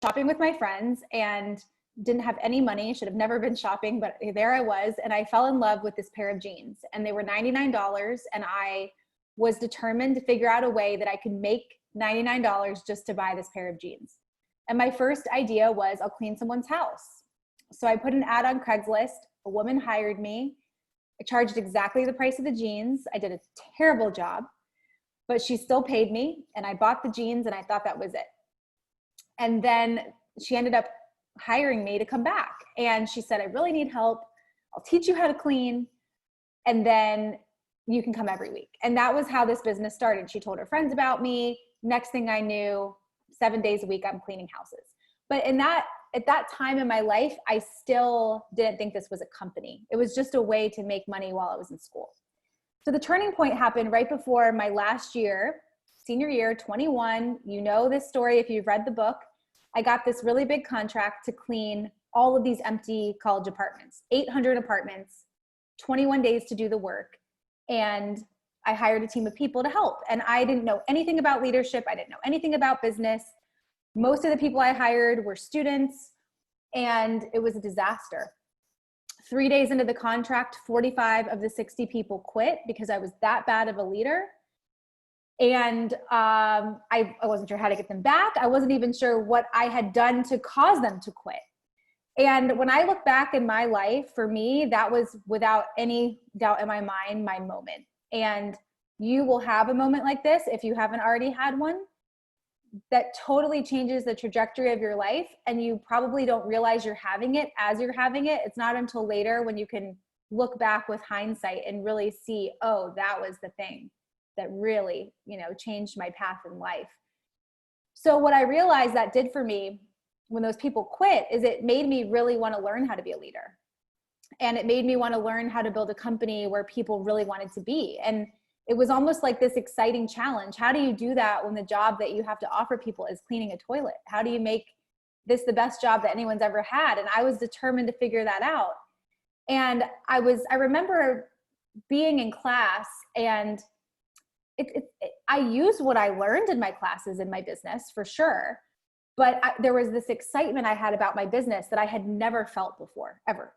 shopping with my friends and didn't have any money, should have never been shopping, but there I was. And I fell in love with this pair of jeans and they were $99. And I was determined to figure out a way that I could make $99 just to buy this pair of jeans. And my first idea was I'll clean someone's house. So I put an ad on Craigslist. A woman hired me. I charged exactly the price of the jeans. I did a terrible job, but she still paid me. And I bought the jeans and I thought that was it. And then she ended up hiring me to come back. And she said, I really need help. I'll teach you how to clean. And then you can come every week. And that was how this business started. She told her friends about me. Next thing I knew, 7 days a week, I'm cleaning houses. But at that time in my life, I still didn't think this was a company. It was just a way to make money while I was in school. So the turning point happened right before my last year, senior year, 21. You know this story if you've read the book. I got this really big contract to clean all of these empty college apartments, 800 apartments, 21 days to do the work. And I hired a team of people to help. And I didn't know anything about leadership. I didn't know anything about business. Most of the people I hired were students, and it was a disaster. 3 days into the contract, 45 of the 60 people quit because I was that bad of a leader. And I wasn't sure how to get them back. I wasn't even sure what I had done to cause them to quit. And when I look back in my life, for me, that was without any doubt in my mind, my moment. And you will have a moment like this if you haven't already had one that totally changes the trajectory of your life. And you probably don't realize you're having it as you're having it. It's not until later when you can look back with hindsight and really see, oh, that was the thing that really, changed my path in life. So what I realized that did for me when those people quit is it made me really want to learn how to be a leader. And it made me want to learn how to build a company where people really wanted to be. And it was almost like this exciting challenge. How do you do that when the job that you have to offer people is cleaning a toilet? How do you make this the best job that anyone's ever had? And I was determined to figure that out. And I remember being in class, and I used what I learned in my classes in my business for sure. But there was this excitement I had about my business that I had never felt before, ever.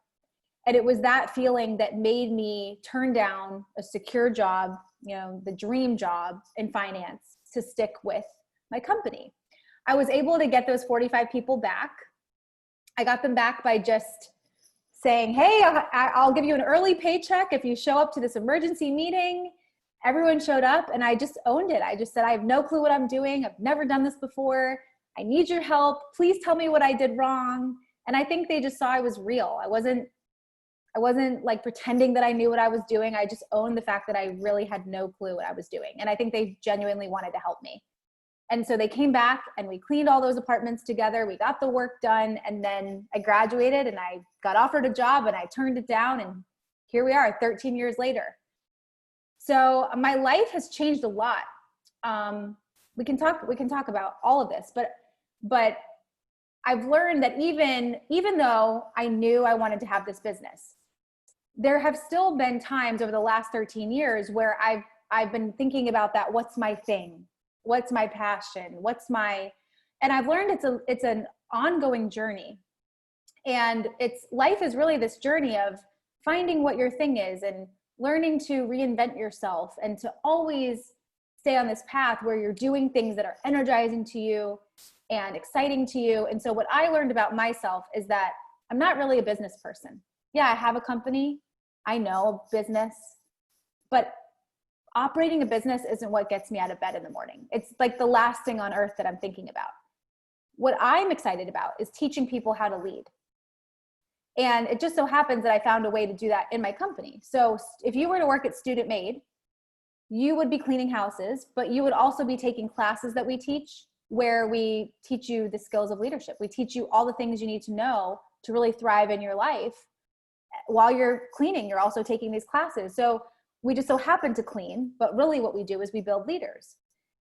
And it was that feeling that made me turn down a secure job, the dream job in finance, to stick with my company. I was able to get those 45 people back. I got them back by just saying, hey, I'll give you an early paycheck if you show up to this emergency meeting. Everyone showed up and I just owned it. I just said, I have no clue what I'm doing. I've never done this before. I need your help. Please tell me what I did wrong. And I think they just saw I was real. I wasn't like pretending that I knew what I was doing. I just owned the fact that I really had no clue what I was doing. And I think they genuinely wanted to help me. And so they came back and we cleaned all those apartments together. We got the work done. And then I graduated and I got offered a job and I turned it down. And here we are 13 years later. So my life has changed a lot. We can talk about all of this, but I've learned that even though I knew I wanted to have this business, there have still been times over the last 13 years where I've been thinking about that. What's my thing? What's my passion? And I've learned it's an ongoing journey. And life is really this journey of finding what your thing is and learning to reinvent yourself and to always stay on this path where you're doing things that are energizing to you and exciting to you. And so what I learned about myself is that I'm not really a business person. Yeah, I have a company. I know business, but operating a business isn't what gets me out of bed in the morning. It's like the last thing on earth that I'm thinking about. What I'm excited about is teaching people how to lead. And it just so happens that I found a way to do that in my company. So if you were to work at Student Made, you would be cleaning houses, but you would also be taking classes that we teach where we teach you the skills of leadership. We teach you all the things you need to know to really thrive in your life. While you're cleaning, you're also taking these classes. So we just so happen to clean, but really what we do is we build leaders.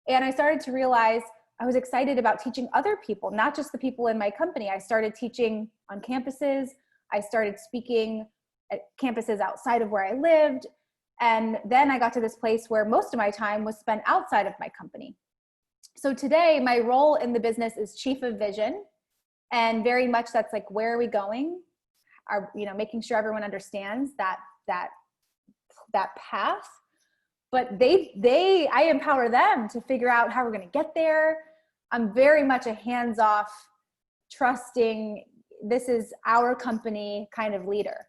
And I started to realize I was excited about teaching other people, not just the people in my company. I started teaching on campuses. I started speaking at campuses outside of where I lived. And then I got to this place where most of my time was spent outside of my company. So today, my role in the business is Chief of Vision. And very much that's like, where are we going? Are, you know, making sure everyone understands that path. But I empower them to figure out how we're going to get there. I'm very much a hands-off, trusting, this is our company kind of leader.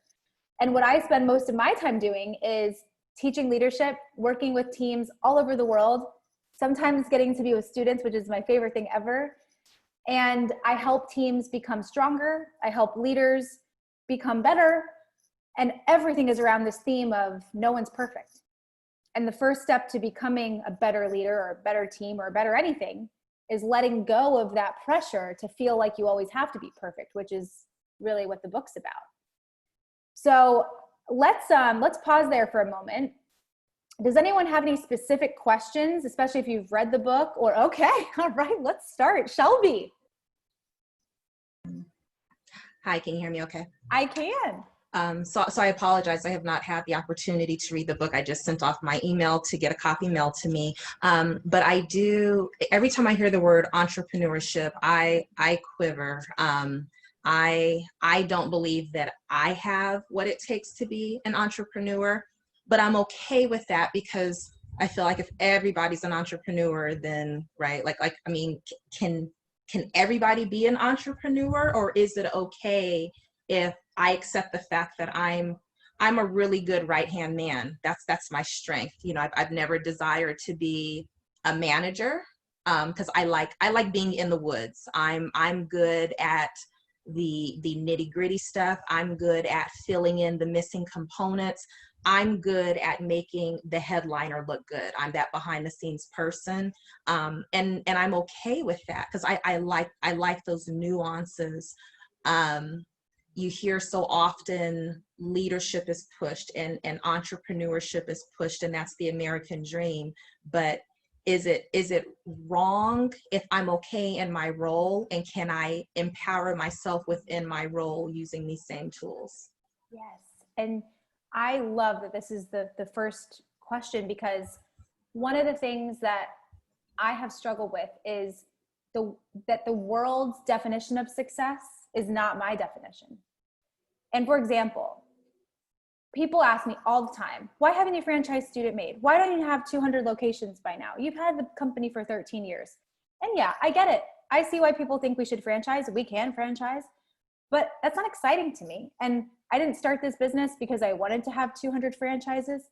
And what I spend most of my time doing is teaching leadership, working with teams all over the world, sometimes getting to be with students, which is my favorite thing ever. And I help teams become stronger. I help leaders become better. And everything is around this theme of no one's perfect. And the first step to becoming a better leader or a better team or a better anything is letting go of that pressure to feel like you always have to be perfect, which is really what the book's about. So let's pause there for a moment. Does anyone have any specific questions, especially if you've read the book? Or okay, all right, let's start. Shelby. Hi, can you hear me okay? I can. So I apologize. I have not had the opportunity to read the book. I just sent off my email to get a copy mailed to me. But I do, every time I hear the word entrepreneurship, I quiver. I don't believe that I have what it takes to be an entrepreneur, but I'm okay with that because I feel like if everybody's an entrepreneur, then, right, I mean, can everybody be an entrepreneur, or is it okay if I accept the fact that I'm a really good right-hand man? That's my strength. You know, I've never desired to be a manager because I like being in the woods. I'm good at the nitty-gritty stuff. I'm good at filling in the missing components. I'm good at making the headliner look good. I'm that behind the scenes person. And I'm okay with that because I like those nuances. You hear so often leadership is pushed and entrepreneurship is pushed, and that's the American dream. But is it wrong if I'm okay in my role, and can I empower myself within my role using these same tools? Yes. And I love that this is the first question, because one of the things that I have struggled with is that the world's definition of success is not my definition. And for example, people ask me all the time, why haven't you franchised Student Made? Why don't you have 200 locations by now? You've had the company for 13 years. And yeah, I get it. I see why people think we should franchise. We can franchise, but that's not exciting to me. And I didn't start this business because I wanted to have 200 franchises.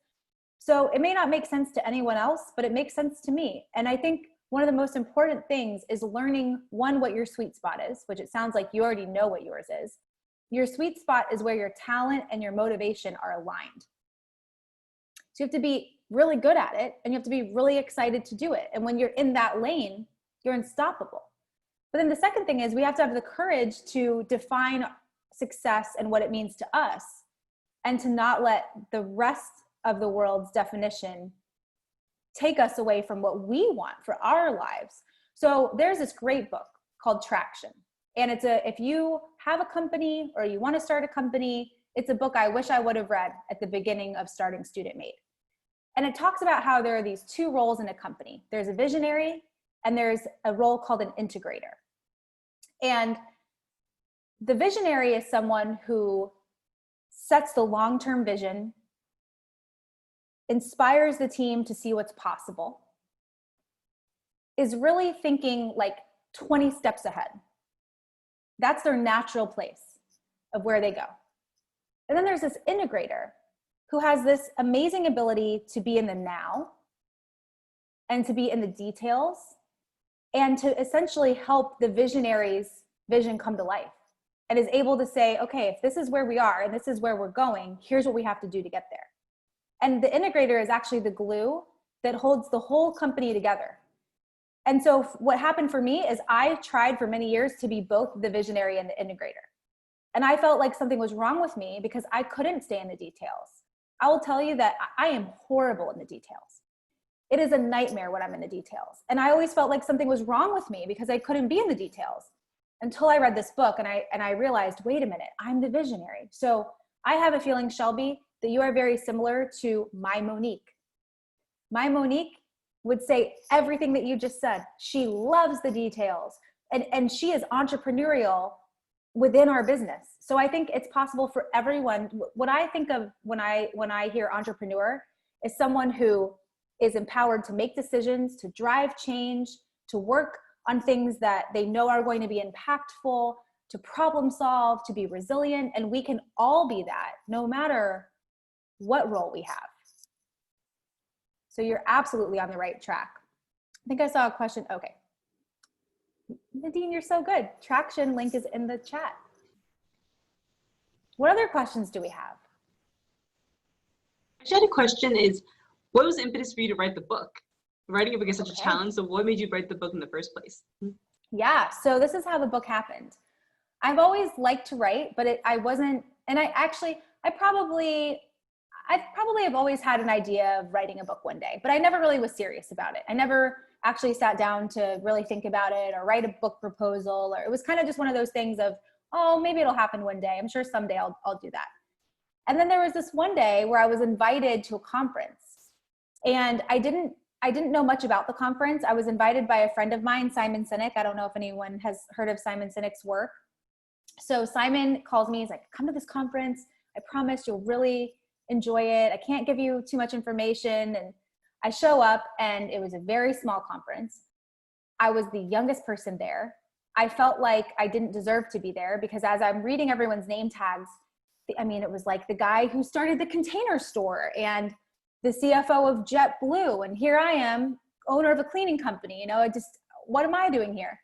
So it may not make sense to anyone else, but it makes sense to me. And I think one of the most important things is learning, one, what your sweet spot is, which it sounds like you already know what yours is. Your sweet spot is where your talent and your motivation are aligned. So you have to be really good at it, and you have to be really excited to do it. And when you're in that lane, you're unstoppable. But then the second thing is we have to have the courage to define success and what it means to us, and to not let the rest of the world's definition take us away from what we want for our lives. So there's this great book called Traction. And if you have a company or you want to start a company, it's a book I wish I would have read at the beginning of starting Student Made. And it talks about how there are these two roles in a company. There's a visionary and there's a role called an integrator. And the visionary is someone who sets the long-term vision, inspires the team to see what's possible, is really thinking like 20 steps ahead. That's their natural place of where they go. And then there's this integrator who has this amazing ability to be in the now and to be in the details and to essentially help the visionary's vision come to life, and is able to say, okay, if this is where we are and this is where we're going, here's what we have to do to get there. And the integrator is actually the glue that holds the whole company together. And so what happened for me is I tried for many years to be both the visionary and the integrator. And I felt like something was wrong with me because I couldn't stay in the details. I will tell you that I am horrible in the details. It is a nightmare when I'm in the details. And I always felt like something was wrong with me because I couldn't be in the details, until I read this book and I realized, wait a minute, I'm the visionary. So I have a feeling, Shelby, that you are very similar to my Monique. My Monique would say everything that you just said. She loves the details. and she is entrepreneurial within our business. So I think it's possible for everyone. What I think of when I hear entrepreneur is someone who is empowered to make decisions, to drive change, to work on things that they know are going to be impactful, to problem solve, to be resilient. And we can all be that no matter what role we have. So you're absolutely on the right track. I think I saw a question. Okay. Nadine, you're so good. Traction link is in the chat. What other questions do we have? I had a question is, what was the impetus for you to write the book? Writing a book is such a challenge, so what made you write the book in the first place? Yeah, so this is how the book happened. I've always liked to write, but I wasn't, and I probably have always had an idea of writing a book one day, but I never really was serious about it. I never actually sat down to really think about it or write a book proposal, or it was kind of just one of those things of, oh, maybe it'll happen one day. I'm sure someday I'll do that. And then there was this one day where I was invited to a conference, and I didn't know much about the conference. I was invited by a friend of mine, Simon Sinek. I don't know if anyone has heard of Simon Sinek's work. So Simon calls me, he's like, come to this conference. I promise you'll really enjoy it. I can't give you too much information. And I show up, and it was a very small conference. I was the youngest person there. I felt like I didn't deserve to be there because as I'm reading everyone's name tags, it was like the guy who started the Container Store and the CFO of JetBlue. And here I am, owner of a cleaning company. What am I doing here?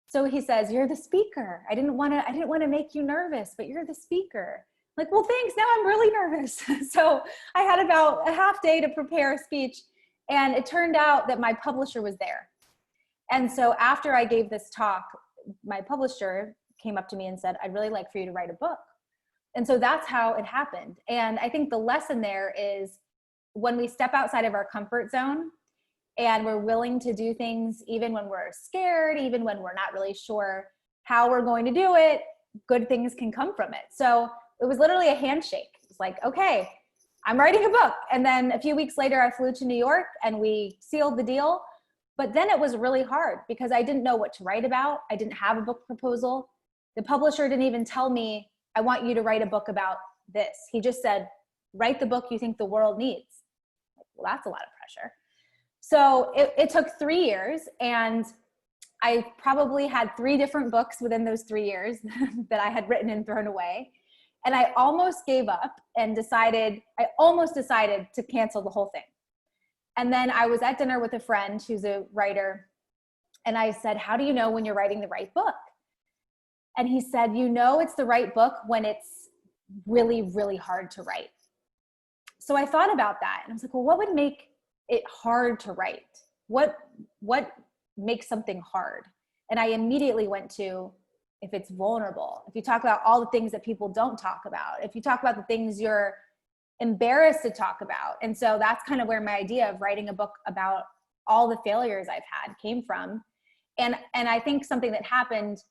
So he says, you're the speaker. I didn't want to make you nervous, but you're the speaker. Like, well, thanks. Now I'm really nervous. So I had about a half day to prepare a speech, and it turned out that my publisher was there. And so after I gave this talk, my publisher came up to me and said, I'd really like for you to write a book. And so that's how it happened. And I think the lesson there is when we step outside of our comfort zone and we're willing to do things, even when we're scared, even when we're not really sure how we're going to do it, good things can come from it. So it was literally a handshake. It's like, okay, I'm writing a book. And then a few weeks later, I flew to New York and we sealed the deal. But then it was really hard because I didn't know what to write about. I didn't have a book proposal. The publisher didn't even tell me, I want you to write a book about this. He just said, write the book you think the world needs. Well, that's a lot of pressure. So it took 3 years, and I probably had 3 different books within those 3 years that I had written and thrown away. And I almost gave up and almost decided to cancel the whole thing. And then I was at dinner with a friend who's a writer, and I said, how do you know when you're writing the right book? And he said, it's the right book when it's really, really hard to write. So I thought about that, and I was like, well, what would make it hard to write? What makes something hard? And I immediately went to, if it's vulnerable, if you talk about all the things that people don't talk about, if you talk about the things you're embarrassed to talk about. And so that's kind of where my idea of writing a book about all the failures I've had came from. And I think something that happened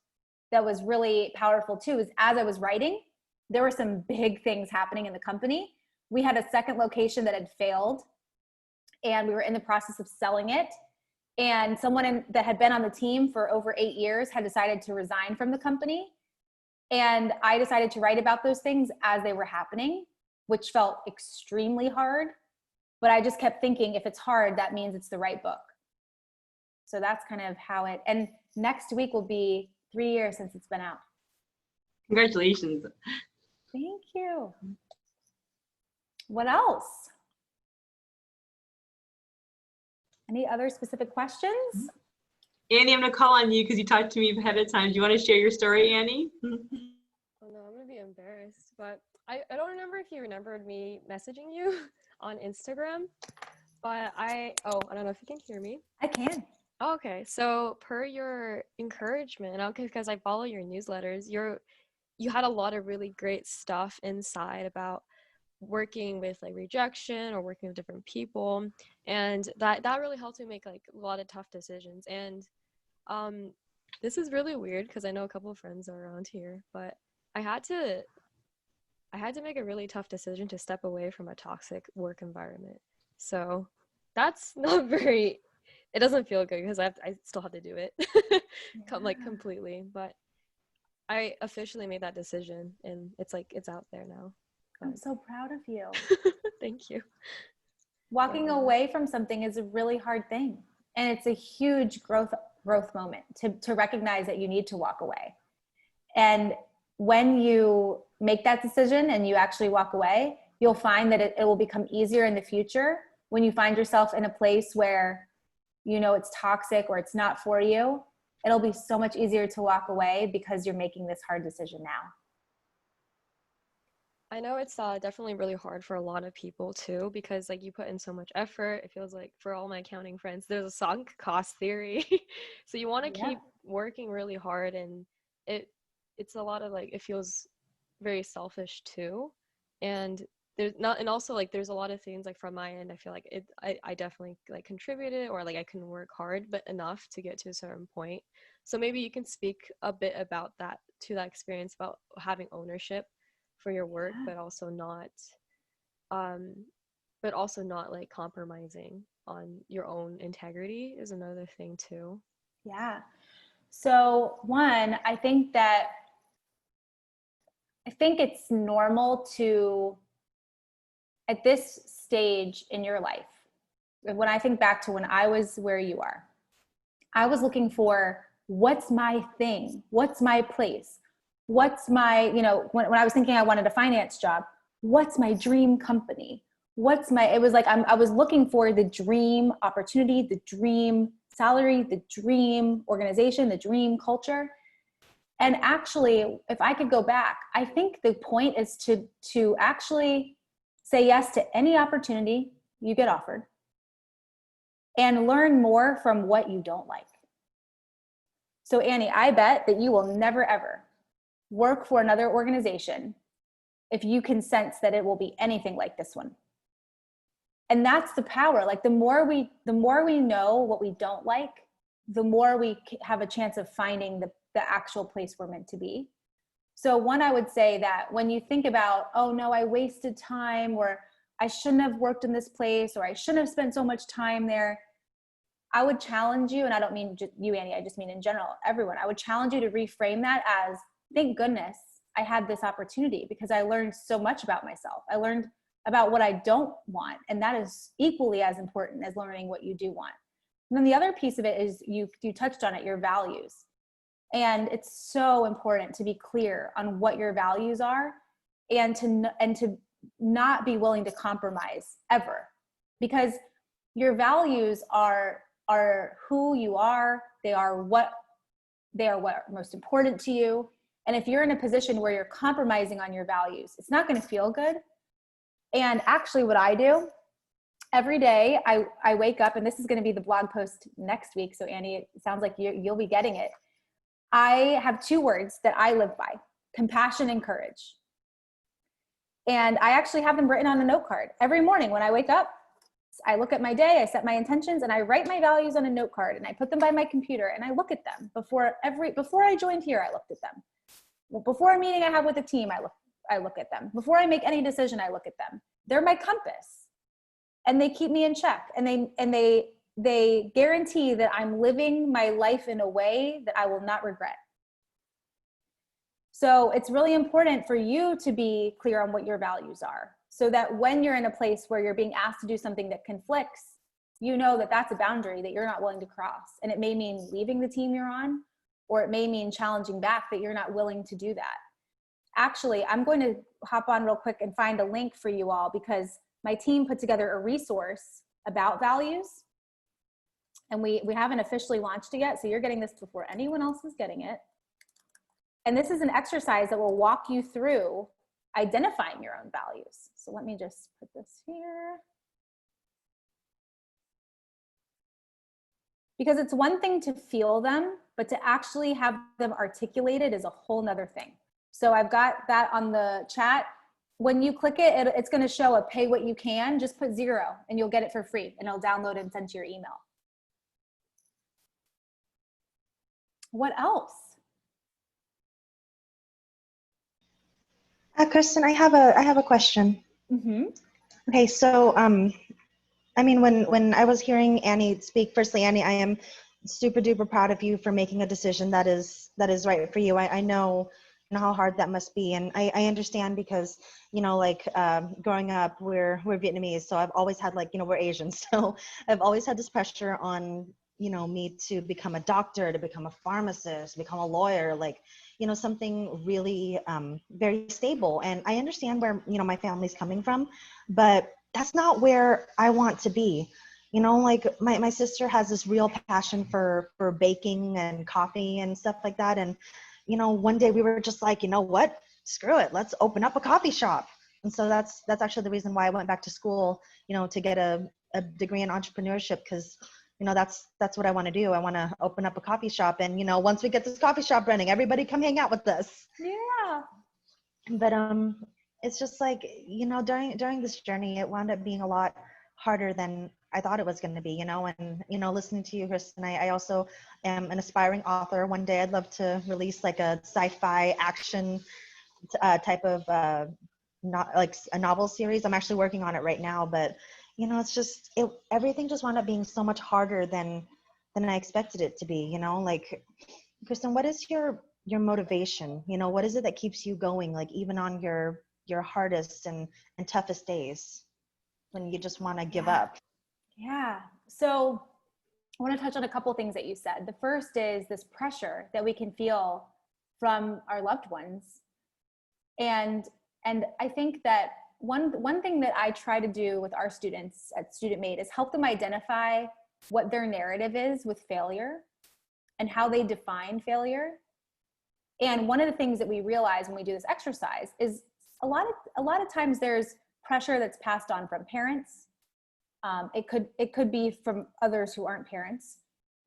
that was really powerful too is as I was writing, there were some big things happening in the company. We had a second location that had failed, and we were in the process of selling it. And someone that had been on the team for over 8 years had decided to resign from the company. And I decided to write about those things as they were happening, which felt extremely hard. But I just kept thinking, if it's hard, that means it's the right book. So that's kind of how and next week will be 3 years since it's been out. Congratulations. Thank you. What else? Any other specific questions? Annie, I'm gonna call on you because you talked to me ahead of time. Do you want to share your story, Annie? Oh no, I'm gonna be embarrassed, but I don't remember if you remembered me messaging you on Instagram, but I don't know if you can hear me. I can. Oh, okay, so per your encouragement, okay, because I follow your newsletters, you had a lot of really great stuff inside about working with like rejection or working with different people, and that really helped me make like a lot of tough decisions. And this is really weird because I know a couple of friends are around here, but I had to make a really tough decision to step away from a toxic work environment. So that's not very it doesn't feel good because I still have to do it like Yeah. completely, but I officially made that decision and it's out there now. I'm so proud of you. Thank you. Walking away from something is a really hard thing. And it's a huge growth moment to recognize that you need to walk away. And when you make that decision and you actually walk away, you'll find that it will become easier in the future when you find yourself in a place where you know it's toxic or it's not for you. It'll be so much easier to walk away because you're making this hard decision now. I know it's definitely really hard for a lot of people too, because like you put in so much effort. It feels like for all my accounting friends, there's a sunk cost theory. So you want to Yeah. keep working really hard, and it's a lot of like, it feels very selfish too. And there's not, and also like there's a lot of things like from my end, I feel like I definitely like contributed, or like I can work hard, but enough to get to a certain point. So maybe you can speak a bit about that, to that experience about having ownership for your work, but also not like compromising on your own integrity is another thing too. Yeah. So one, I think it's normal to, at this stage in your life, when I think back to when I was where you are, I was looking for, what's my thing? What's my place? What's my, when I was thinking I wanted a finance job, what's my dream company? It was like, I was looking for the dream opportunity, the dream salary, the dream organization, the dream culture. And actually, if I could go back, I think the point is to actually say yes to any opportunity you get offered and learn more from what you don't like. So Annie, I bet that you will never ever work for another organization if you can sense that it will be anything like this one. And that's the power. Like the more we know what we don't like, the more we have a chance of finding the actual place we're meant to be. So one, I would say that when you think about, oh no, I wasted time, or I shouldn't have worked in this place, or I shouldn't have spent so much time there, I would challenge you, and I don't mean just you, Annie, I just mean in general, everyone. I would challenge you to reframe that as, thank goodness I had this opportunity, because I learned so much about myself. I learned about what I don't want, and that is equally as important as learning what you do want. And then the other piece of it is, you touched on it, your values. And it's so important to be clear on what your values are, and to not be willing to compromise ever, because your values are who you are. They are what most important to you. And if you're in a position where you're compromising on your values, it's not going to feel good. And actually what I do every day, I wake up, and this is going to be the blog post next week. So Annie, it sounds like you'll be getting it. I have 2 words that I live by: compassion and courage. And I actually have them written on a note card. Every morning when I wake up, I look at my day, I set my intentions, and I write my values on a note card, and I put them by my computer, and I look at them. Before I joined here, I looked at them. Before a meeting I have with a team, I look at them. Before I make any decision, I look at them. They're my compass, and they keep me in check, and they guarantee that I'm living my life in a way that I will not regret. So it's really important for you to be clear on what your values are, so that when you're in a place where you're being asked to do something that conflicts, you know that that's a boundary that you're not willing to cross. And it may mean leaving the team you're on, or it may mean challenging back that you're not willing to do that. Actually, I'm going to hop on real quick and find a link for you all, because my team put together a resource about values, and we haven't officially launched it yet. So you're getting this before anyone else is getting it. And this is an exercise that will walk you through identifying your own values. So let me just put this here. Because it's one thing to feel them, but to actually have them articulated is a whole nother thing. So I've got that on the chat. When you click it, it's going to show a pay what you can. Just put 0 and you'll get it for free, and it'll download and send to your email. What else? Kristen, I have a question. Mm-hmm. Okay, so I mean, when I was hearing Annie speak, firstly, Annie, I am super duper proud of you for making a decision that is right for you. I know how hard that must be, and I understand because like growing up, we're Vietnamese, so I've always had like we're Asian, so I've always had this pressure on me to become a doctor, to become a pharmacist, become a lawyer, like something really very stable. And I understand where my family's coming from, but that's not where I want to be. Like my sister has this real passion for baking and coffee and stuff like that. And, one day we were just like, what, screw it, let's open up a coffee shop. And so that's actually the reason why I went back to school, to get a degree in entrepreneurship, because, that's what I want to do. I want to open up a coffee shop. And, once we get this coffee shop running, everybody come hang out with us. Yeah. But it's just like during this journey, it wound up being a lot harder than I thought it was going to be. And listening to you, Kristen, I also am an aspiring author. One day I'd love to release like a sci-fi action type of not like a novel series. I'm actually working on it right now, but it's just everything just wound up being so much harder than I expected it to be. Like, Kristen, what is your motivation? What is it that keeps you going, like even on your hardest and toughest days when you just want to give up? Yeah. So I want to touch on a couple of things that you said. The first is this pressure that we can feel from our loved ones. And I think that one thing that I try to do with our students at Student Mate is help them identify what their narrative is with failure and how they define failure. And one of the things that we realize when we do this exercise is a lot of times there's pressure that's passed on from parents. It could be from others who aren't parents,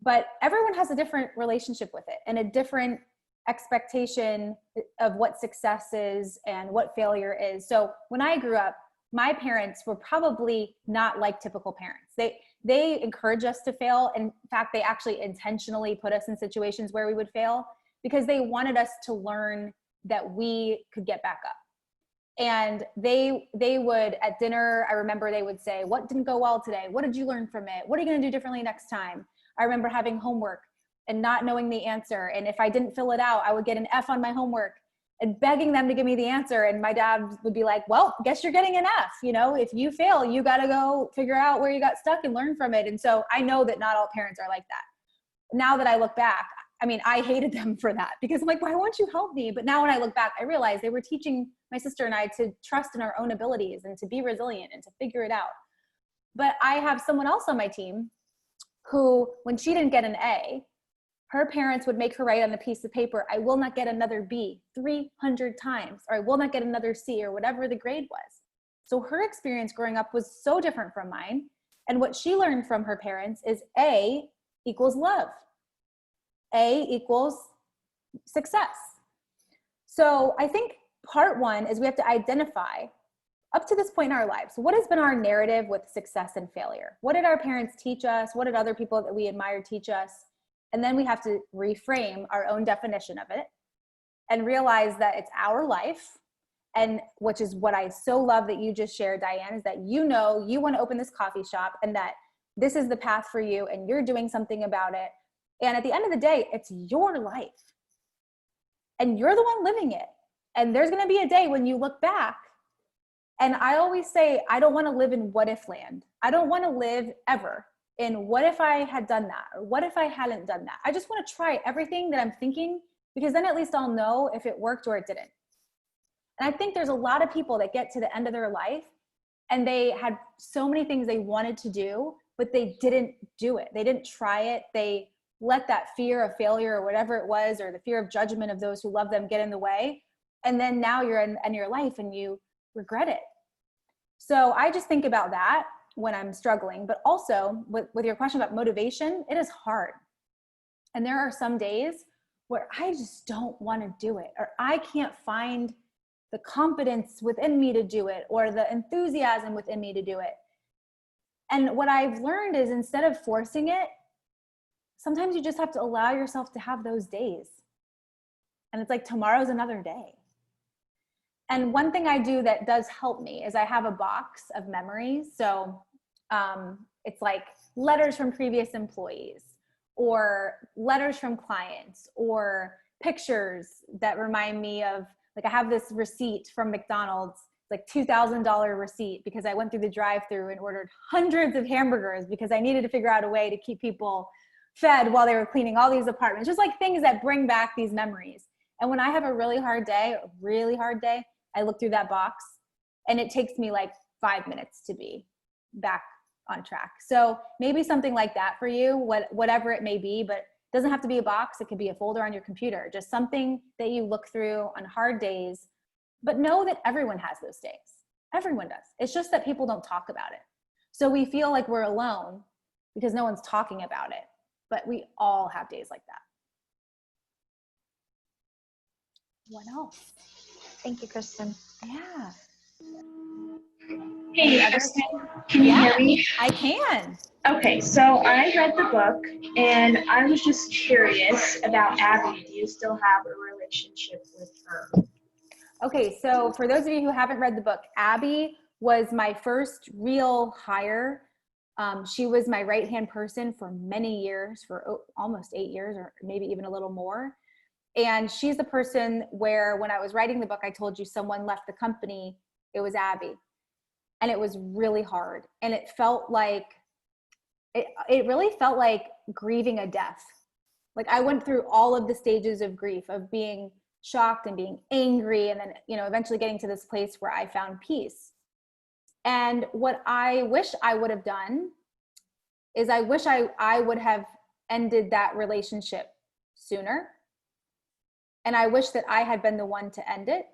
but everyone has a different relationship with it and a different expectation of what success is and what failure is. So when I grew up, my parents were probably not like typical parents. They encourage us to fail. In fact, they actually intentionally put us in situations where we would fail because they wanted us to learn that we could get back up. And they would, at dinner, I remember they would say, what didn't go well today? What did you learn from it? What are you going to do differently next time? I remember having homework and not knowing the answer. And if I didn't fill it out, I would get an F on my homework and begging them to give me the answer. And my dad would be like, well, guess you're getting an F. If you fail, you got to go figure out where you got stuck and learn from it. And so I know that not all parents are like that. Now that I look back, I mean, I hated them for that because I'm like, why won't you help me? But now when I look back, I realize they were teaching my sister and I to trust in our own abilities and to be resilient and to figure it out. But I have someone else on my team who, when she didn't get an A, her parents would make her write on a piece of paper, I will not get another B 300 times, or I will not get another C, or whatever the grade was. So her experience growing up was so different from mine. And what she learned from her parents is A equals love. A equals success. So I think part one is we have to identify up to this point in our lives, what has been our narrative with success and failure? What did our parents teach us? What did other people that we admire teach us? And then we have to reframe our own definition of it and realize that it's our life. And which is what I so love that you just shared, Diane, is that you want to open this coffee shop and that this is the path for you and you're doing something about it. And at the end of the day, it's your life and you're the one living it. And there's going to be a day when you look back. And I always say, I don't want to live in what if land. I don't want to live ever in what if I had done that, or what if I hadn't done that. I just want to try everything that I'm thinking, because then at least I'll know if it worked or it didn't. And I think there's a lot of people that get to the end of their life and they had so many things they wanted to do, but they didn't do it. They didn't try it. They let that fear of failure or whatever it was, or the fear of judgment of those who love them, get in the way. And then now you're in your life and you regret it. So I just think about that when I'm struggling, but also with your question about motivation, it is hard. And there are some days where I just don't want to do it, or I can't find the confidence within me to do it, or the enthusiasm within me to do it. And what I've learned is, instead of forcing it, sometimes you just have to allow yourself to have those days. And it's like, tomorrow's another day. And one thing I do that does help me is I have a box of memories. So It's like letters from previous employees or letters from clients or pictures that remind me of, like, I have this receipt from McDonald's, like $2,000 receipt, because I went through the drive-through and ordered hundreds of hamburgers because I needed to figure out a way to keep people fed while they were cleaning all these apartments. Just like things that bring back these memories. And when I have a really hard day, I look through that box and it takes me like 5 minutes to be back on track. So maybe something like that for you, whatever it may be, but it doesn't have to be a box. It could be a folder on your computer, just something that you look through on hard days. But know that everyone has those days. Everyone does. It's just that people don't talk about it. So we feel like we're alone because no one's talking about it. But we all have days like that. What else? Thank you, Kristen. Yeah. Hey, Kristen, can you hear me? I can. Okay, so I read the book and I was just curious about Abby. Do you still have a relationship with her? Okay, so for those of you who haven't read the book, Abby was my first real hire. She was my right-hand person for many years, for almost 8 years, or maybe even a little more. And she's the person where when I was writing the book, I told you someone left the company, it was Abby. And it was really hard. And it felt like, it really felt like grieving a death. Like I went through all of the stages of grief, of being shocked and being angry, and then, eventually getting to this place where I found peace. And what I wish I would have done is I wish I would have ended that relationship sooner. And I wish that I had been the one to end it,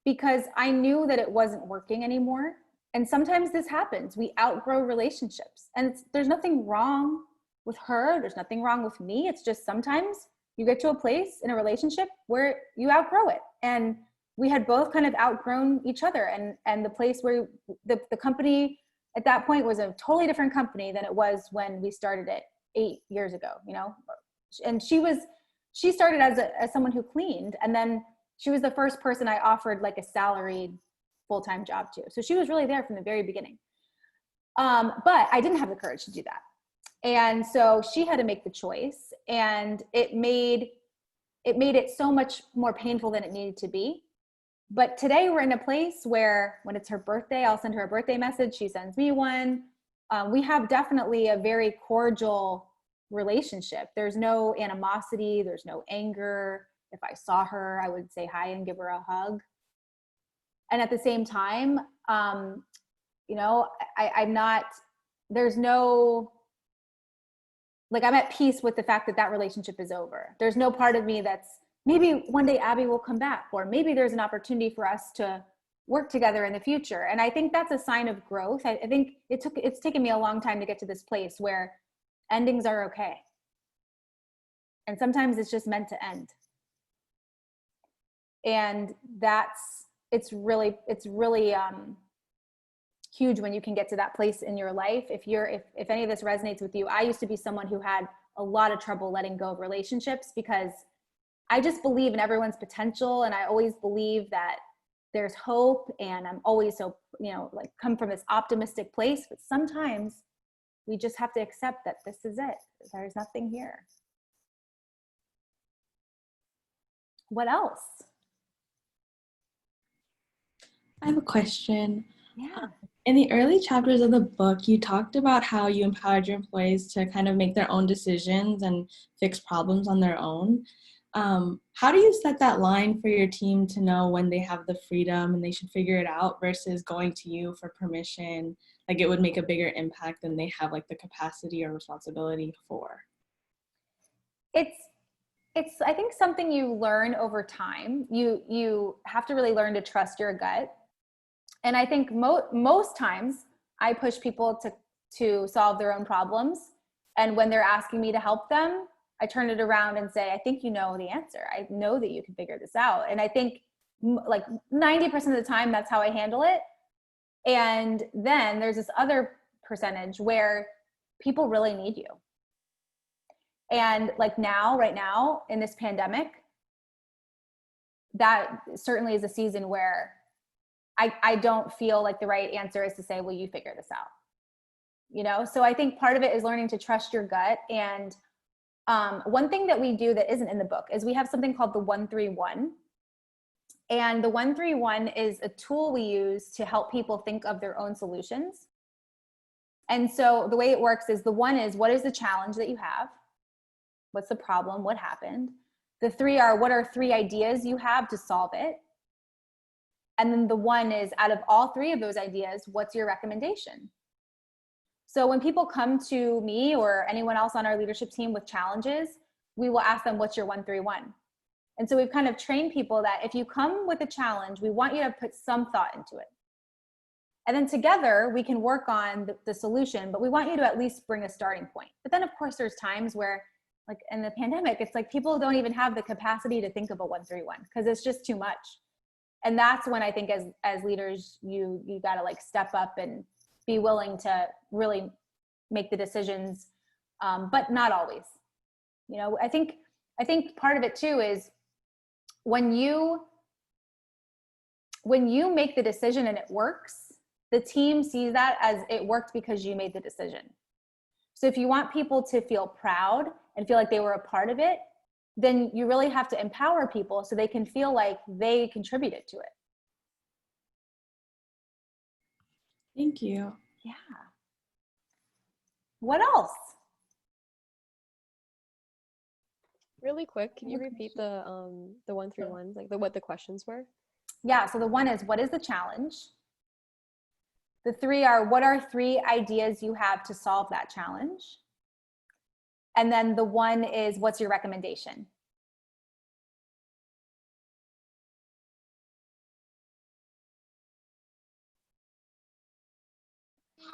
because I knew that it wasn't working anymore. And sometimes this happens. We outgrow relationships, and there's nothing wrong with her. There's nothing wrong with me. It's just sometimes you get to a place in a relationship where you outgrow it. And we had both kind of outgrown each other. And the place where the company at that point was a totally different company than it was when we started it 8 years ago, And she started as someone who cleaned, and then she was the first person I offered like a salaried full-time job to. So she was really there from the very beginning. But I didn't have the courage to do that. And so she had to make the choice, and it made it so much more painful than it needed to be. But today we're in a place where when it's her birthday, I'll send her a birthday message. She sends me one. We have definitely a very cordial relationship. There's no animosity. There's no anger. If I saw her, I would say hi and give her a hug. And at the same time, I'm not, there's no, like, I'm at peace with the fact that that relationship is over. There's no part of me that's, maybe one day Abby will come back, or maybe there's an opportunity for us to work together in the future. And I think that's a sign of growth. I think it's taken me a long time to get to this place where endings are okay. And sometimes it's just meant to end. And it's really huge when you can get to that place in your life. If any of this resonates with you, I used to be someone who had a lot of trouble letting go of relationships, because I just believe in everyone's potential. And I always believe that there's hope, and I'm always so, come from this optimistic place, but sometimes we just have to accept that this is it. There's nothing here. What else? I have a question. Yeah. In the early chapters of the book, you talked about how you empowered your employees to kind of make their own decisions and fix problems on their own. How do you set that line for your team to know when they have the freedom and they should figure it out versus going to you for permission? Like, it would make a bigger impact than they have like the capacity or responsibility for. It's I think something you learn over time. You have to really learn to trust your gut. And I think most times I push people to solve their own problems. And when they're asking me to help them, I turn it around and say, I think you know the answer. I know that you can figure this out. And I think like 90% of the time, that's how I handle it. And then there's this other percentage where people really need you. And like right now in this pandemic, that certainly is a season where I don't feel like the right answer is to say, well, you figure this out. you know? So I think part of it is learning to trust your gut. And one thing that we do that isn't in the book is we have something called the 131. And the 131 is a tool we use to help people think of their own solutions. And so the way it works is the 1 is, what is the challenge that you have? What's the problem? What happened? The 3 are, what are 3 ideas you have to solve it? And then the 1 is, out of all 3 of those ideas, what's your recommendation? So when people come to me or anyone else on our leadership team with challenges, we will ask them, what's your 131? And so we've kind of trained people that if you come with a challenge, we want you to put some thought into it. And then together we can work on the solution, but we want you to at least bring a starting point. But then of course there's times where, like in the pandemic, it's like people don't even have the capacity to think of a 131 because it's just too much. And that's when I think as leaders, you gotta like step up and be willing to really make the decisions, but not always. You know, I think part of it too is when you make the decision and it works, the team sees that as it worked because you made the decision. So if you want people to feel proud and feel like they were a part of it, then you really have to empower people so they can feel like they contributed to it. Thank you. Yeah. What else? Really quick, can you repeat the 131s, like what the questions were? Yeah, so the 1 is, what is the challenge? The 3 are, what are 3 ideas you have to solve that challenge? And then the 1 is, what's your recommendation?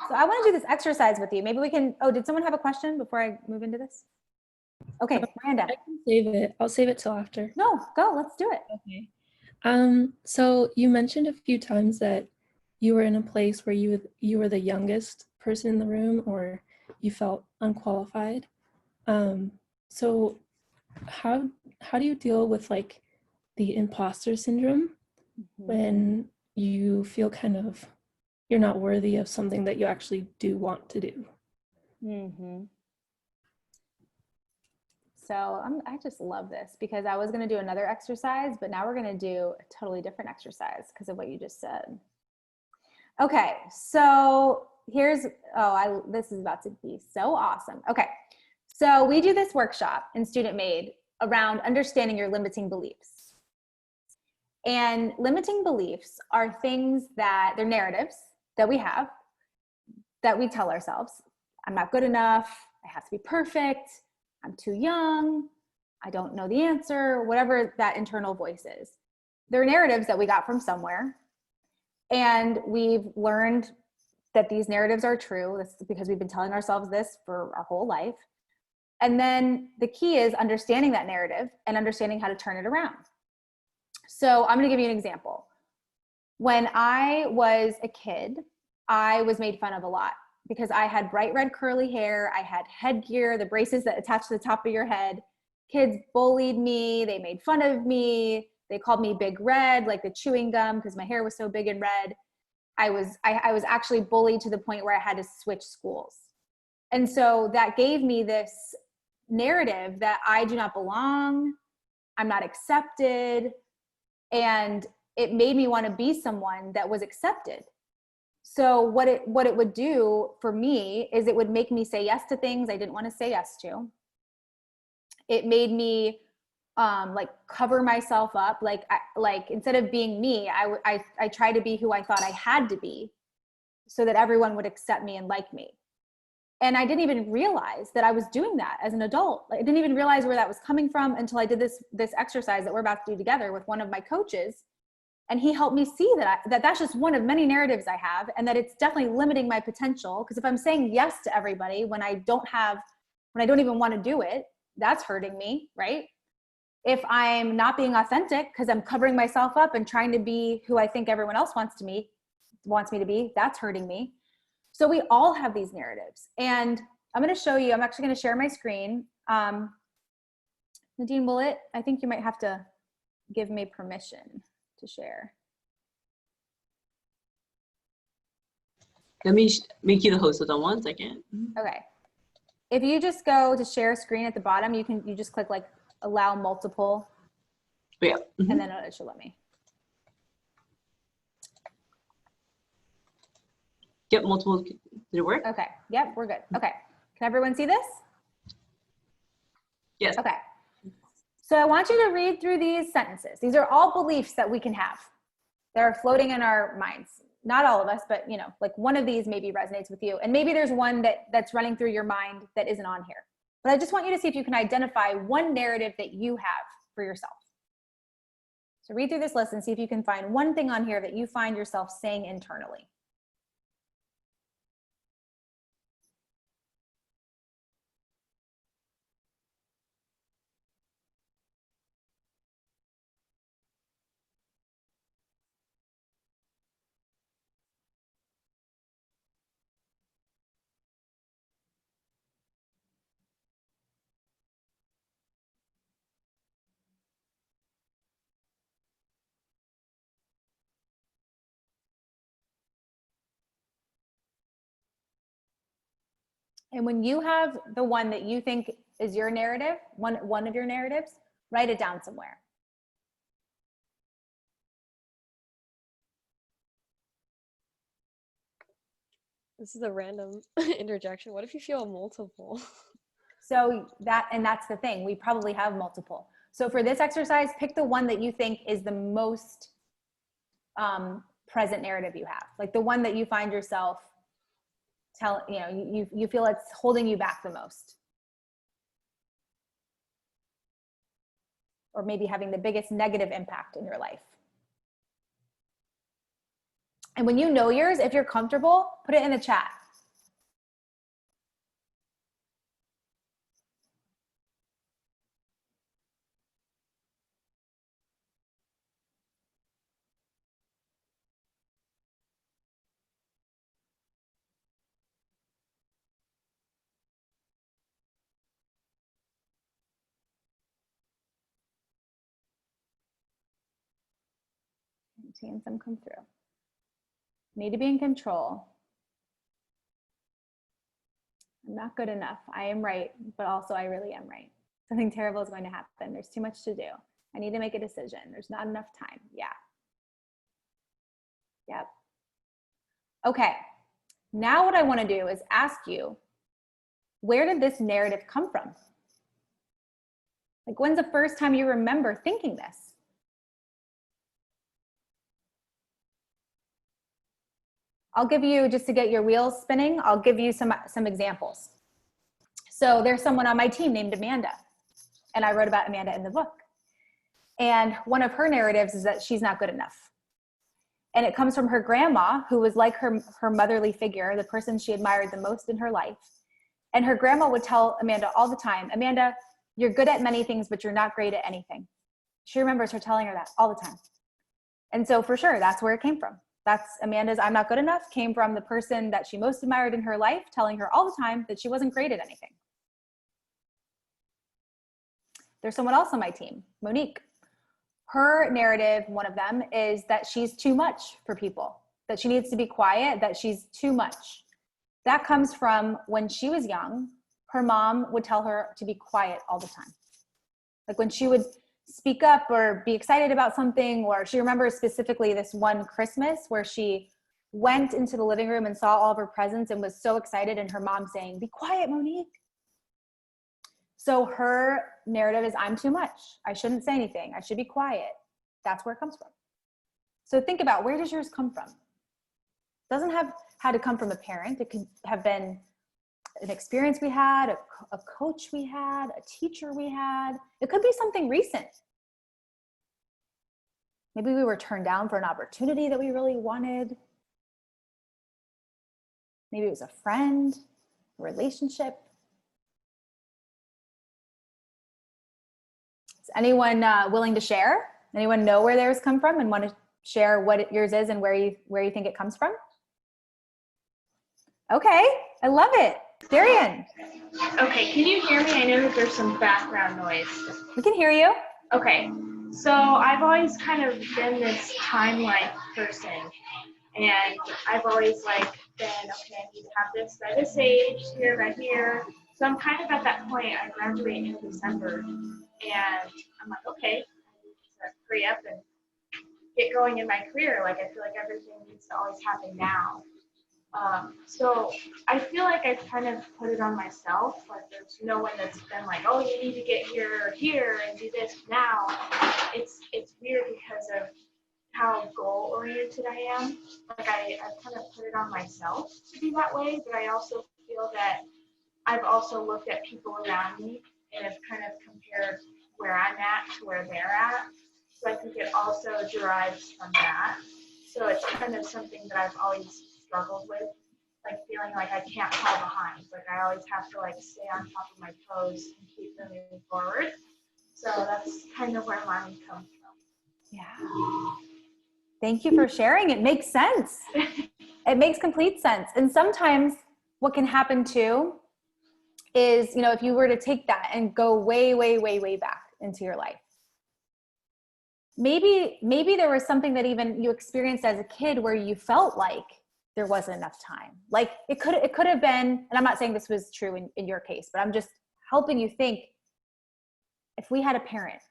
So I want to do this exercise with you. Maybe we can, oh, did someone have a question before I move into this? Okay, Miranda. I can save it. I'll save it till after. No, go, let's do it. Okay. So you mentioned a few times that you were in a place where you were the youngest person in the room or you felt unqualified. So how do you deal with like the imposter syndrome when you feel kind of you're not worthy of something that you actually do want to do? So I just love this because I was going to do another exercise, but now we're going to do a totally different exercise because of what you just said. Okay, so here's, this is about to be so awesome. Okay, so we do this workshop in Student Made around understanding your limiting beliefs. And limiting beliefs are things that, they're narratives that we have, that we tell ourselves. I'm not good enough, I have to be perfect, I'm too young, I don't know the answer, whatever that internal voice is. They're narratives that we got from somewhere. And we've learned that these narratives are true. That's because we've been telling ourselves this for our whole life. And then the key is understanding that narrative and understanding how to turn it around. So I'm going to give you an example. When I was a kid, I was made fun of a lot because I had bright red curly hair. I had headgear, the braces that attach to the top of your head. Kids bullied me. They made fun of me. They called me Big Red, like the chewing gum, because my hair was so big and red. I was actually bullied to the point where I had to switch schools. And so that gave me this narrative that I do not belong, I'm not accepted, and it made me want to be someone that was accepted. So what it would do for me is it would make me say yes to things I didn't want to say yes to. It made me like cover myself up, like instead of being me, I tried to be who I thought I had to be so that everyone would accept me and like me. And I didn't even realize that I was doing that as an adult. Like, I didn't even realize where that was coming from until I did this exercise that we're about to do together with one of my coaches. And he helped me see that's just one of many narratives I have, and that it's definitely limiting my potential. Because if I'm saying yes to everybody when I don't even want to do it, that's hurting me, right? If I'm not being authentic because I'm covering myself up and trying to be who I think everyone else wants me to be, that's hurting me. So we all have these narratives. And I'm going to show you, I'm actually going to share my screen. Nadine, I think you might have to give me permission to share. Let me make you the host. Hold on one second. Okay. If you just go to share screen at the bottom, you just click like allow multiple, Yeah. and then it should let me. Yep, multiple. Did it work? Okay. Yep, we're good. Okay. Can everyone see this? Yes. Okay. So I want you to read through these sentences. These are all beliefs that we can have. They're floating in our minds. Not all of us, but you know, like one of these maybe resonates with you. And maybe there's one that's running through your mind that isn't on here. But I just want you to see if you can identify one narrative that you have for yourself. So read through this list and see if you can find one thing on here that you find yourself saying internally. And when you have the one that you think is your narrative, one of your narratives, write it down somewhere. This is a random interjection. What if you feel multiple? So that's the thing. We probably have multiple. So for this exercise, pick the one that you think is the most present narrative you have. Like the one that you find yourself you feel it's holding you back the most. Or maybe having the biggest negative impact in your life. And when you know yours, if you're comfortable, put it in the chat. I'm seeing some come through. Need to be in control. I'm not good enough. I am right, but also I really am right. Something terrible is going to happen. There's too much to do. I need to make a decision. There's not enough time. Yeah. Yep. Okay. Now what I want to do is ask you, where did this narrative come from? Like, when's the first time you remember thinking this? I'll give you, just to get your wheels spinning, I'll give you some examples. So there's someone on my team named Amanda, and I wrote about Amanda in the book. And one of her narratives is that she's not good enough. And it comes from her grandma, who was like her motherly figure, the person she admired the most in her life. And her grandma would tell Amanda all the time, Amanda, you're good at many things, but you're not great at anything. She remembers her telling her that all the time. And so for sure, that's where it came from. That's Amanda's I'm not good enough came from the person that she most admired in her life, telling her all the time that she wasn't great at anything. There's someone else on my team, Monique. Her narrative, one of them, is that she's too much for people, that she needs to be quiet, that she's too much. That comes from when she was young, her mom would tell her to be quiet all the time. Like when she would speak up or be excited about something, or she remembers specifically this one Christmas where she went into the living room and saw all of her presents and was so excited, and her mom saying, be quiet, Monique. So her narrative is I'm too much. I shouldn't say anything. I should be quiet. That's where it comes from. So think about, where does yours come from? It doesn't have had to come from a parent. It could have been an experience we had, a coach we had, a teacher we had. It could be something recent. Maybe we were turned down for an opportunity that we really wanted. Maybe it was a friend, a relationship. Is anyone willing to share? Anyone know where theirs come from and want to share what yours is and where you think it comes from? Okay, I love it. Darian. Okay, can you hear me? I know that there's some background noise. We can hear you. Okay, so I've always kind of been this timeline person, and I've always then okay, I need to have this by this age, here, by here. So I'm kind of at that point. I graduate in December, and I'm like, okay, I need to hurry up and get going in my career. Like I feel like everything needs to always happen now. So I feel like I've kind of put it on myself. Like there's no one that's been like, oh, you need to get here and do this now. It's weird because of how goal oriented I am. Like I've kind of put it on myself to be that way, but I also feel that I've also looked at people around me and have kind of compared where I'm at to where they're at. So I think it also derives from that. So it's kind of something that I've always struggled with, like feeling like I can't fall behind. Like I always have to like stay on top of my toes and keep moving forward. So that's kind of where mine comes from. Yeah. Thank you for sharing. It makes sense. It makes complete sense. And sometimes what can happen too is, you know, if you were to take that and go way, way, way, way back into your life, maybe there was something that even you experienced as a kid where you felt like there wasn't enough time. Like it could have been, and I'm not saying this was true in your case, but I'm just helping you think, if we had a parent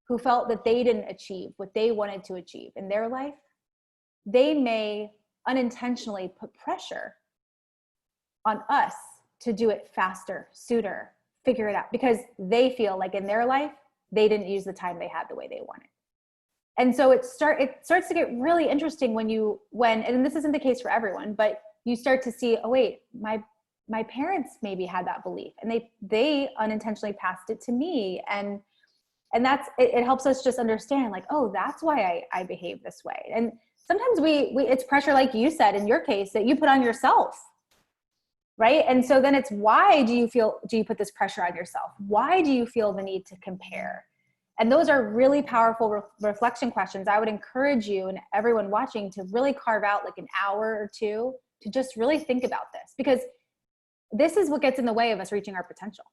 who felt that they didn't achieve what they wanted to achieve in their life, they may unintentionally put pressure on us to do it faster, sooner, figure it out, because they feel like in their life, they didn't use the time they had the way they wanted. And so it starts to get really interesting when, and this isn't the case for everyone, but you start to see, oh wait, my parents maybe had that belief and they unintentionally passed it to me. And that's, it helps us just understand like, oh, that's why I behave this way. And sometimes it's pressure, like you said, in your case, that you put on yourself. Right. And so then it's, why do you put this pressure on yourself? Why do you feel the need to compare? And those are really powerful reflection questions. I would encourage you and everyone watching to really carve out like an hour or two to just really think about this, because this is what gets in the way of us reaching our potential.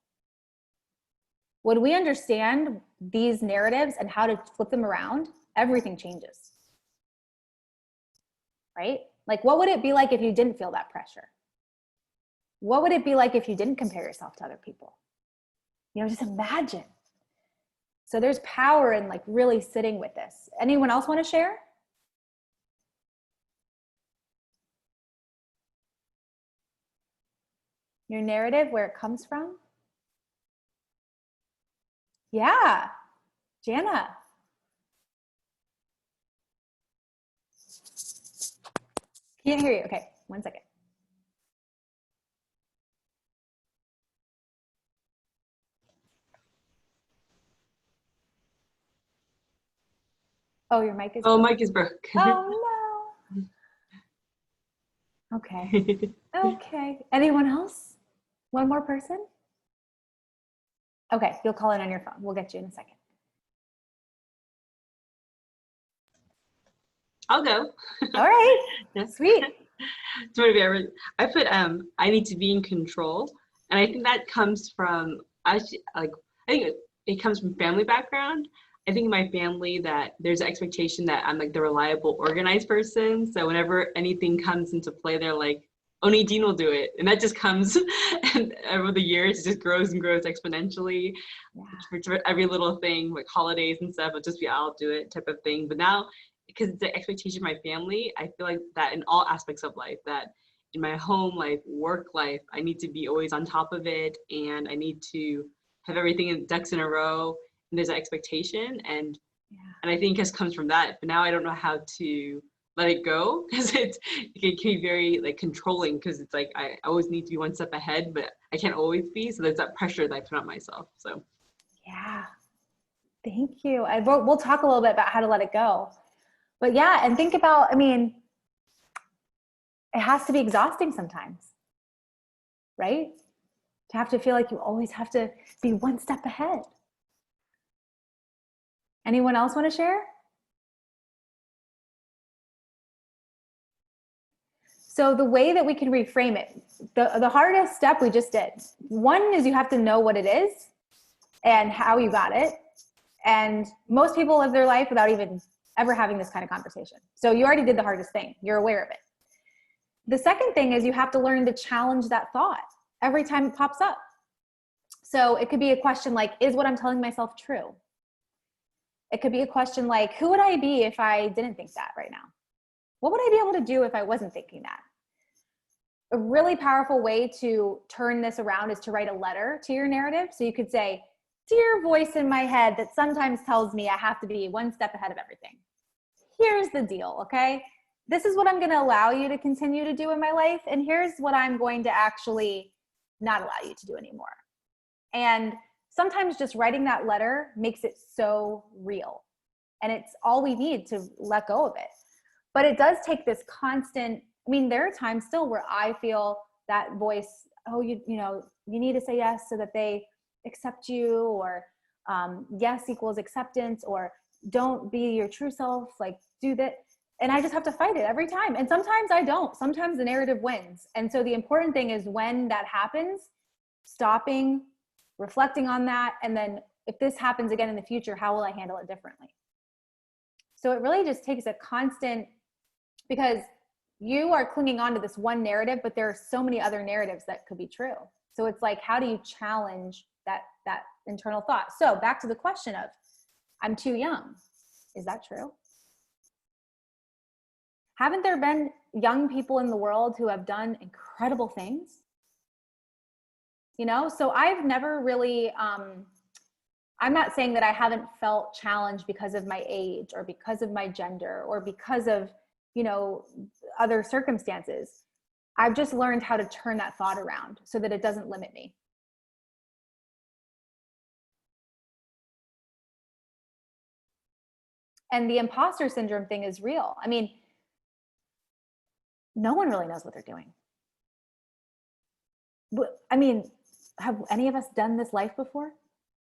When we understand these narratives and how to flip them around, everything changes. Right? Like, what would it be like if you didn't feel that pressure? What would it be like if you didn't compare yourself to other people? You know, just imagine. So there's power in like really sitting with this. Anyone else want to share? Your narrative, where it comes from? Yeah, Jana. Can't hear you. Okay, 1 second. Oh, your mic is broke. Oh, mic is broke. Oh no. Okay. Okay. Anyone else? One more person? Okay, you'll call in on your phone. We'll get you in a second. I'll go. All right. Yeah. Sweet. I put I need to be in control, and I think that comes from I think it comes from family background. I think in my family that there's an expectation that I'm like the reliable, organized person. So whenever anything comes into play, they're like, only Dean will do it. And that just comes, and over the years, it just grows and grows exponentially. Yeah. For every little thing, like holidays and stuff, it'll just be, I'll do it type of thing. But now, because it's the expectation of my family, I feel like that in all aspects of life, that in my home life, work life, I need to be always on top of it. And I need to have everything in ducks in a row. And there's an expectation. And I think it comes from that. But now I don't know how to let it go, because it can be very like controlling, because it's like I always need to be one step ahead, but I can't always be. So there's that pressure that I put on myself. So yeah, thank you. We'll talk a little bit about how to let it go. But yeah, and think about, I mean, it has to be exhausting sometimes, right? To have to feel like you always have to be one step ahead. Anyone else want to share? So the way that we can reframe it, the hardest step we just did. One is you have to know what it is and how you got it. And most people live their life without even ever having this kind of conversation. So you already did the hardest thing. You're aware of it. The second thing is you have to learn to challenge that thought every time it pops up. So it could be a question like, is what I'm telling myself true? It could be a question like, who would I be if I didn't think that right now? What would I be able to do if I wasn't thinking that? A really powerful way to turn this around is to write a letter to your narrative. So you could say, dear voice in my head that sometimes tells me I have to be one step ahead of everything. Here's the deal, okay? This is what I'm going to allow you to continue to do in my life. And here's what I'm going to actually not allow you to do anymore. And sometimes just writing that letter makes it so real. And it's all we need to let go of it. But it does take this constant, I mean, there are times still where I feel that voice, oh, you need to say yes so that they accept you, or yes equals acceptance, or don't be your true self, like do that. And I just have to fight it every time. And sometimes I don't. Sometimes the narrative wins. And so the important thing is when that happens, stopping, reflecting on that, and then if this happens again in the future, how will I handle it differently? So it really just takes a constant, because you are clinging on to this one narrative, but there are so many other narratives that could be true. So it's like, how do you challenge that internal thought? So back to the question of, I'm too young. Is that true? Haven't there been young people in the world who have done incredible things? You know, so I've never really, I'm not saying that I haven't felt challenged because of my age or because of my gender or because of, you know, other circumstances. I've just learned how to turn that thought around so that it doesn't limit me. And the imposter syndrome thing is real. I mean, no one really knows what they're doing. I mean, have any of us done this life before?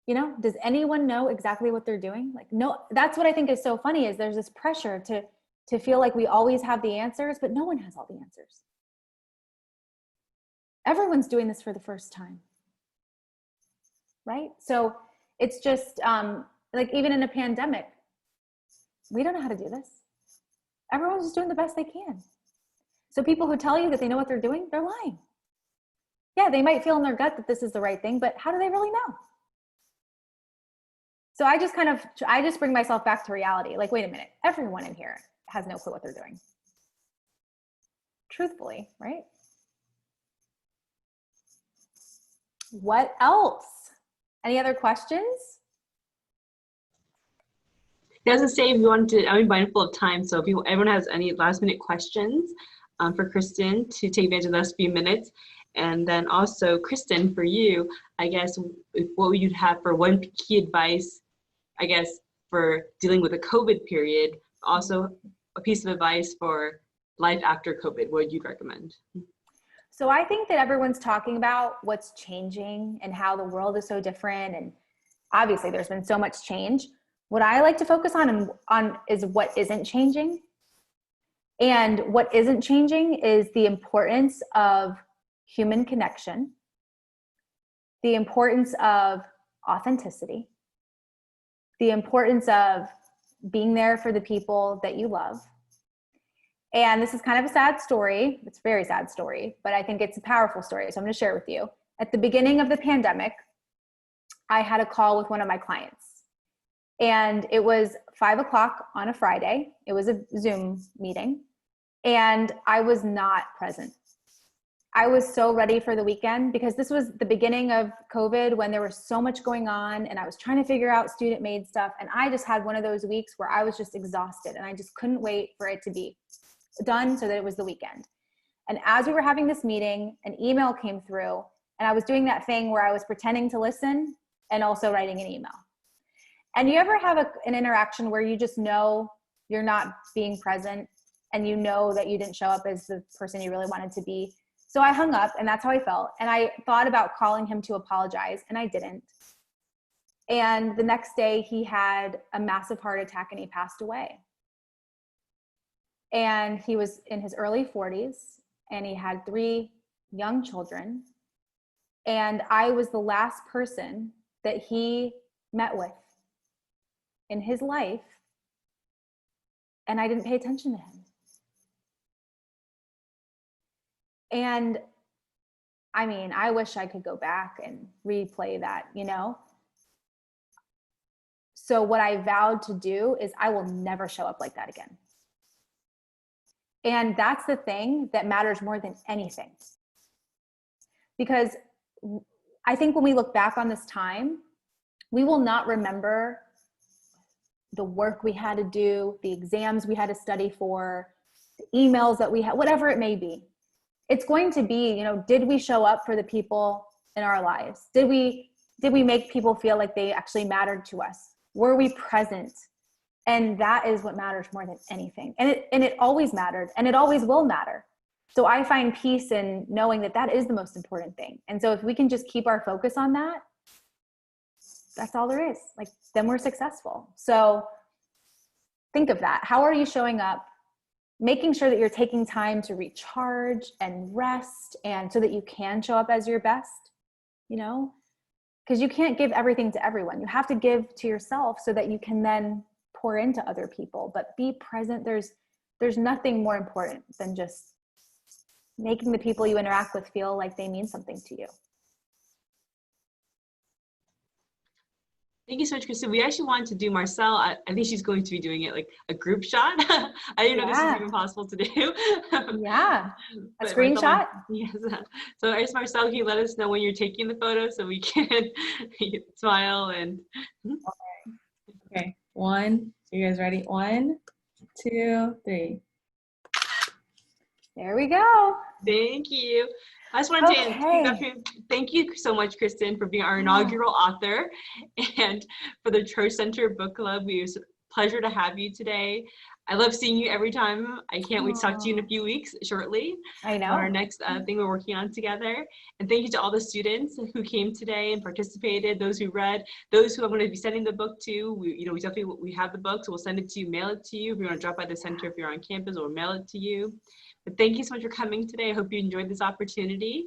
You know, does anyone know exactly what they're doing? Like, no, that's what I think is so funny, is there's this pressure to feel like we always have the answers, but no one has all the answers. Everyone's doing this for the first time, right? So it's just like, even in a pandemic, we don't know how to do this. Everyone's just doing the best they can. So people who tell you that they know what they're doing, they're lying. Yeah, they might feel in their gut that this is the right thing, but how do they really know? So I just bring myself back to reality. Like, wait a minute, everyone in here has no clue what they're doing. Truthfully, right? What else? Any other questions? It doesn't say if you want to, I'm mindful of time, so if everyone has any last minute questions for Kristen to take advantage of the last few minutes. And then also, Kristen, for you, I guess, what would you have for one key advice, I guess, for dealing with the COVID period, also a piece of advice for life after COVID, what would you recommend? So I think that everyone's talking about what's changing and how the world is so different. And obviously there's been so much change. What I like to focus on is what isn't changing. And what isn't changing is the importance of human connection, the importance of authenticity, the importance of being there for the people that you love. And this is kind of a sad story. It's a very sad story, but I think it's a powerful story. So I'm going to share it with you. At the beginning of the pandemic, I had a call with one of my clients, and it was 5 o'clock on a Friday. It was a Zoom meeting, and I was not present. I was so ready for the weekend, because this was the beginning of COVID when there was so much going on, and I was trying to figure out student made stuff. And I just had one of those weeks where I was just exhausted, and I just couldn't wait for it to be done so that it was the weekend. And as we were having this meeting, an email came through, and I was doing that thing where I was pretending to listen and also writing an email. And you ever have an interaction where you just know you're not being present, and you know that you didn't show up as the person you really wanted to be? So I hung up, and that's how I felt. And I thought about calling him to apologize, and I didn't. And the next day he had a massive heart attack and he passed away. And he was in his early 40s, and he had 3 young children. And I was the last person that he met with in his life, and I didn't pay attention to him. And I mean, I wish I could go back and replay that, you know? So what I vowed to do is I will never show up like that again. And that's the thing that matters more than anything. Because I think when we look back on this time, we will not remember the work we had to do, the exams we had to study for, the emails that we had, whatever it may be. It's going to be, you know, did we show up for the people in our lives? Did we make people feel like they actually mattered to us? Were we present? And that is what matters more than anything. And it always mattered, and it always will matter. So I find peace in knowing that that is the most important thing. And so if we can just keep our focus on that, that's all there is. Like, then we're successful. So think of that. How are you showing up? Making sure that you're taking time to recharge and rest, and so that you can show up as your best, you know, because you can't give everything to everyone. You have to give to yourself so that you can then pour into other people. But be present. There's nothing more important than just making the people you interact with feel like they mean something to you. Thank you so much, Kristen. We actually wanted to do Marcel. I think she's going to be doing it like a group shot. I didn't know this was even possible to do. Yeah, a But screenshot. Yes. So I guess Marcel, can you let us know when you're taking the photo so we can smile and. Okay, 1, so you guys ready? 1, 2, 3. There we go. Thank you. I just wanted Okay. to thank you so much, Kristen, for being our inaugural author, and for the Troesh Center Book Club. It was a pleasure to have you today. I love seeing you every time. I can't wait to talk to you in a few weeks, shortly. I know. Our next thing we're working on together. And thank you to all the students who came today and participated, those who read, those who I'm going to be sending the book to. We definitely have the book, so we'll send it to you, mail it to you. If you want to drop by the center, if you're on campus, we'll mail it to you. But thank you so much for coming today. I hope you enjoyed this opportunity.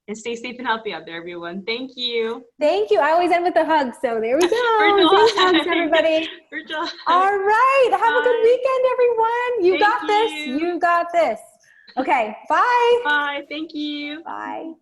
And stay safe and healthy out there, everyone. Thank you. Thank you. I always end with a hug, so there we go. Virtual Hugs, everybody. Virtual. All right. Have a good weekend, everyone. You Thank got this. you. You got this. Okay. Bye. Bye. Thank you. Bye.